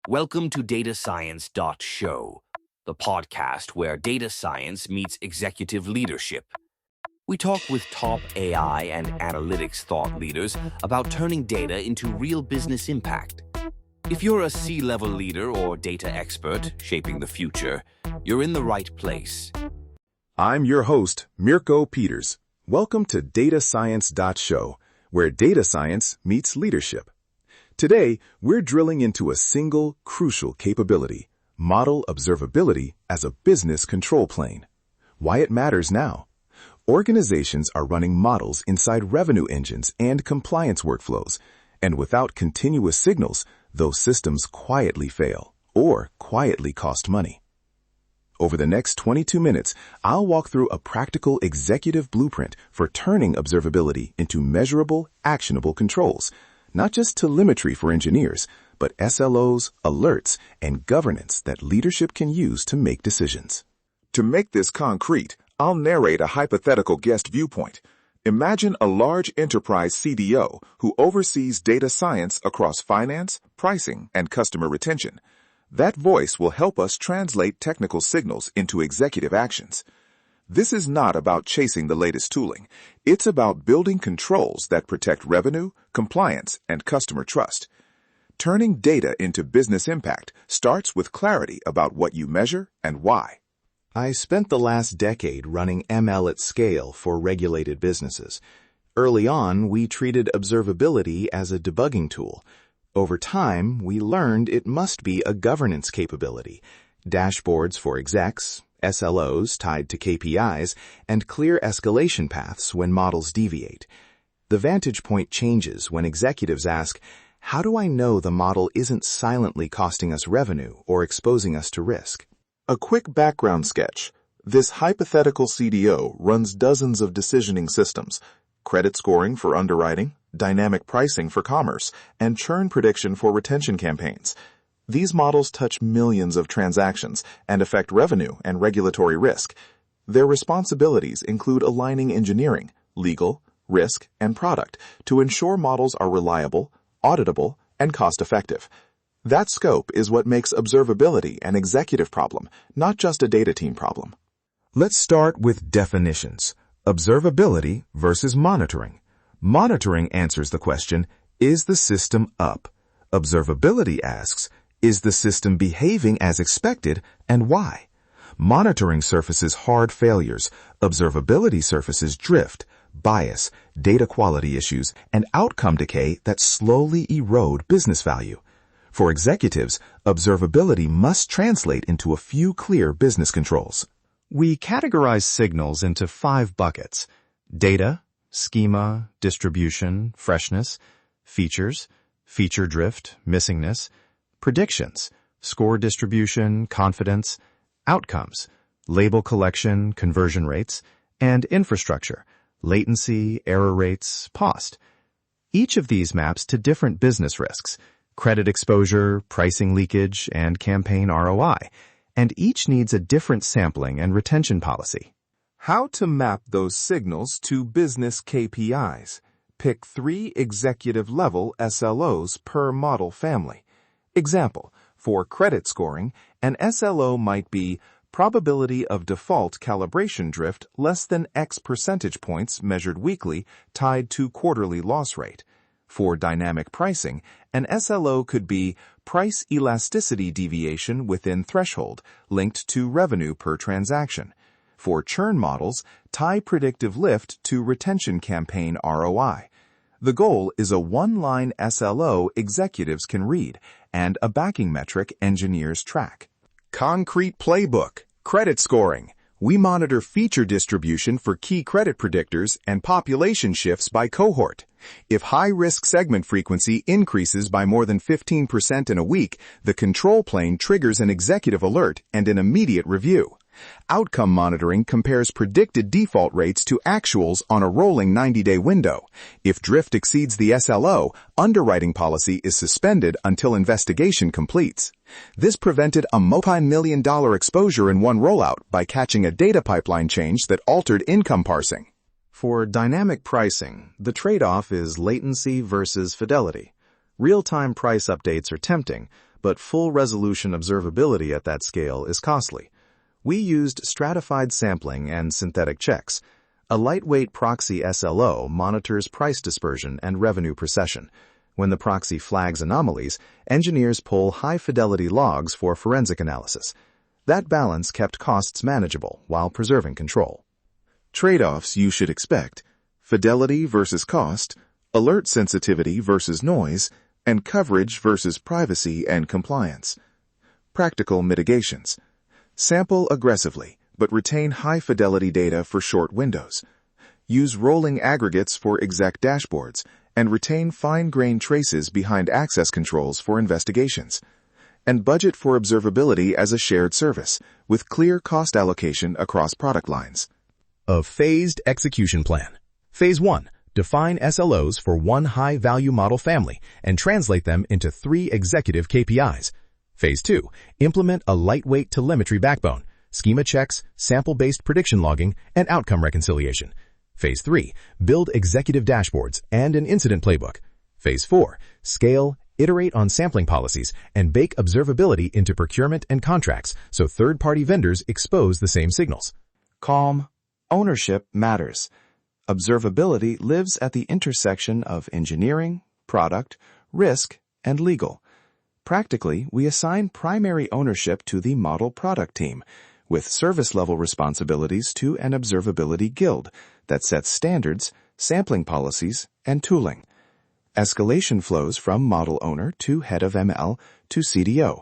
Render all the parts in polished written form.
Welcome to datascience.show, the podcast where data science meets executive leadership. We talk with top AI and analytics thought leaders about turning data into real business impact. If you're a C-level leader or data expert shaping the future, you're in the right place. I'm your host, Mirko Peters. Welcome to datascience.show, where data science meets leadership. Today, we're drilling into a single, crucial capability, model observability as a business control plane. Why it matters now. Organizations are running models inside revenue engines and compliance workflows, and without continuous signals, those systems quietly fail or quietly cost money. Over the next 22 minutes, I'll walk through a practical executive blueprint for turning observability into measurable, actionable controls. Not just telemetry for engineers, but SLOs, alerts, and governance that leadership can use to make decisions. To make this concrete, I'll narrate a hypothetical guest viewpoint. Imagine a large enterprise CDO who oversees data science across finance, pricing, and customer retention. That voice will help us translate technical signals into executive actions. This is not about chasing the latest tooling. It's about building controls that protect revenue, compliance, and customer trust. Turning data into business impact starts with clarity about what you measure and why. I spent the last decade running ML at scale for regulated businesses. Early on, we treated observability as a debugging tool. Over time, we learned it must be a governance capability. Dashboards for execs, SLOs tied to KPIs, and clear escalation paths when models deviate. The vantage point changes when executives ask, how do I know the model isn't silently costing us revenue or exposing us to risk? A quick background sketch. This hypothetical CDO runs dozens of decisioning systems, credit scoring for underwriting, dynamic pricing for commerce, and churn prediction for retention campaigns. These models touch millions of transactions and affect revenue and regulatory risk. Their responsibilities include aligning engineering, legal, risk, and product to ensure models are reliable, auditable, and cost-effective. That scope is what makes observability an executive problem, not just a data team problem. Let's start with definitions. Observability versus monitoring. Monitoring answers the question, is the system up? Observability asks, is the system behaving as expected, and why? Monitoring surfaces hard failures. Observability surfaces drift, bias, data quality issues, and outcome decay that slowly erode business value. For executives, observability must translate into a few clear business controls. We categorize signals into 5 buckets: data, schema, distribution, freshness, features, feature drift, missingness, predictions, score distribution, confidence, outcomes, label collection, conversion rates, and infrastructure, latency, error rates, cost. Each of these maps to different business risks, credit exposure, pricing leakage, and campaign ROI, and each needs a different sampling and retention policy. How to map those signals to business KPIs. Pick 3 executive-level SLOs per model family. Example, for credit scoring, an SLO might be probability of default calibration drift less than X percentage points measured weekly tied to quarterly loss rate. For dynamic pricing, an SLO could be price elasticity deviation within threshold linked to revenue per transaction. For churn models, tie predictive lift to retention campaign ROI. The goal is a one-line SLO executives can read and a backing metric engineers track. Concrete playbook, credit scoring. We monitor feature distribution for key credit predictors and population shifts by cohort. If high-risk segment frequency increases by more than 15% in a week, the control plane triggers an executive alert and an immediate review. Outcome monitoring compares predicted default rates to actuals on a rolling 90-day window. If drift exceeds the SLO, underwriting policy is suspended until investigation completes. This prevented a multi-million-dollar exposure in one rollout by catching a data pipeline change that altered income parsing. For dynamic pricing, the trade-off is latency versus fidelity. Real-time price updates are tempting, but full resolution observability at that scale is costly. We used stratified sampling and synthetic checks. A lightweight proxy SLO monitors price dispersion and revenue per session. When the proxy flags anomalies, engineers pull high-fidelity logs for forensic analysis. That balance kept costs manageable while preserving control. Trade-offs you should expect: fidelity versus cost, alert sensitivity versus noise, and coverage versus privacy and compliance. Practical mitigations: sample aggressively, but retain high-fidelity data for short windows. Use rolling aggregates for exec dashboards, and retain fine-grained traces behind access controls for investigations. And budget for observability as a shared service, with clear cost allocation across product lines. A phased execution plan. Phase 1. Define SLOs for one high-value model family and translate them into 3 executive KPIs. Phase 2. Implement a lightweight telemetry backbone, schema checks, sample-based prediction logging, and outcome reconciliation. Phase 3. Build executive dashboards and an incident playbook. Phase 4. Scale, iterate on sampling policies, and bake observability into procurement and contracts so third-party vendors expose the same signals. Calm. Ownership matters. Observability lives at the intersection of engineering, product, risk, and legal. Practically, we assign primary ownership to the model product team, with service-level responsibilities to an observability guild that sets standards, sampling policies, and tooling. Escalation flows from model owner to head of ML to CDO,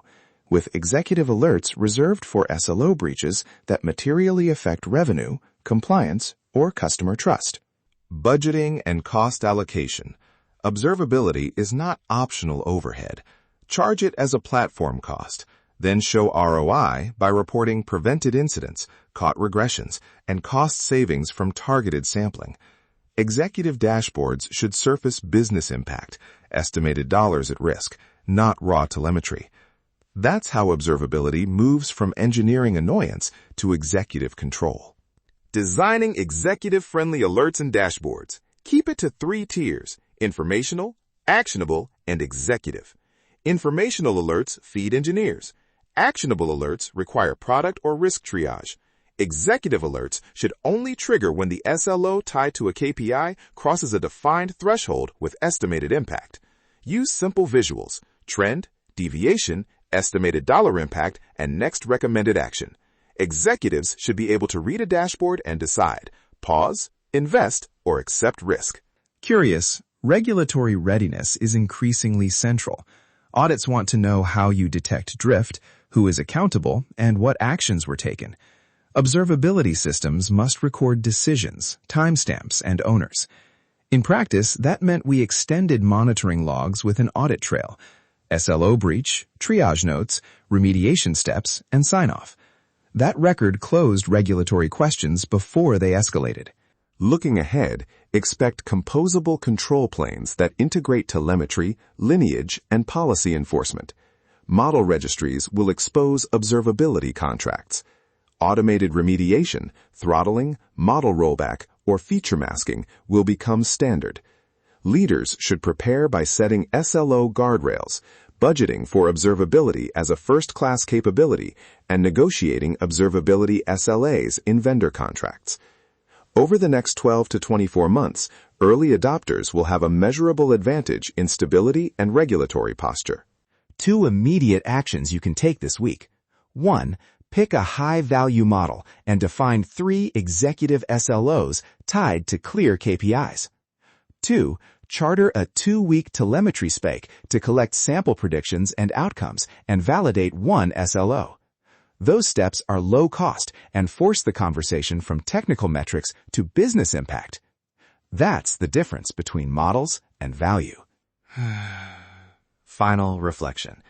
with executive alerts reserved for SLO breaches that materially affect revenue, compliance, or customer trust. Budgeting and cost allocation. Observability is not optional overhead. Charge it as a platform cost, then show ROI by reporting prevented incidents, caught regressions, and cost savings from targeted sampling. Executive dashboards should surface business impact, estimated dollars at risk, not raw telemetry. That's how observability moves from engineering annoyance to executive control. Designing executive-friendly alerts and dashboards. Keep it to 3 tiers: informational, actionable, and executive. Informational alerts feed engineers. Actionable alerts require product or risk triage. Executive alerts should only trigger when the SLO tied to a KPI crosses a defined threshold with estimated impact. Use simple visuals: trend, deviation, estimated dollar impact, and next recommended action. Executives should be able to read a dashboard and decide: pause, invest, or accept risk. Curious, regulatory readiness is increasingly central. Audits want to know how you detect drift, who is accountable, and what actions were taken. Observability systems must record decisions, timestamps, and owners. In practice, that meant we extended monitoring logs with an audit trail: SLO breach, triage notes, remediation steps, and sign-off. That record closed regulatory questions before they escalated. Looking ahead, expect composable control planes that integrate telemetry, lineage, and policy enforcement. Model registries will expose observability contracts. Automated remediation, throttling, model rollback, or feature masking will become standard. Leaders should prepare by setting SLO guardrails, budgeting for observability as a first-class capability, and negotiating observability SLAs in vendor contracts. Over the next 12 to 24 months, early adopters will have a measurable advantage in stability and regulatory posture. 2 immediate actions you can take this week. 1. Pick a high-value model and define 3 executive SLOs tied to clear KPIs. 2. Charter a 2-week telemetry spike to collect sample predictions and outcomes and validate 1 SLO. Those steps are low cost and force the conversation from technical metrics to business impact. That's the difference between models and value. Final reflection.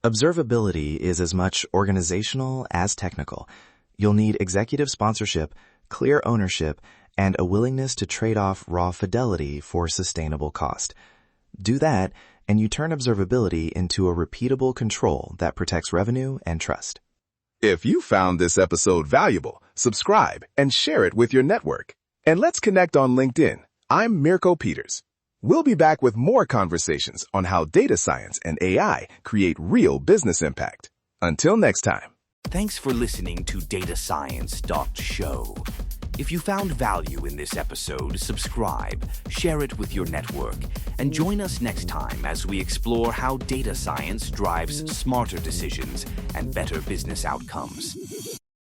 Observability is as much organizational as technical. You'll need executive sponsorship, clear ownership, and a willingness to trade off raw fidelity for sustainable cost. Do that, and you turn observability into a repeatable control that protects revenue and trust. If you found this episode valuable, subscribe and share it with your network. And let's connect on LinkedIn. I'm Mirko Peters. We'll be back with more conversations on how data science and AI create real business impact. Until next time. Thanks for listening to datascience.show. If you found value in this episode, subscribe, share it with your network, and join us next time as we explore how data science drives smarter decisions and better business outcomes.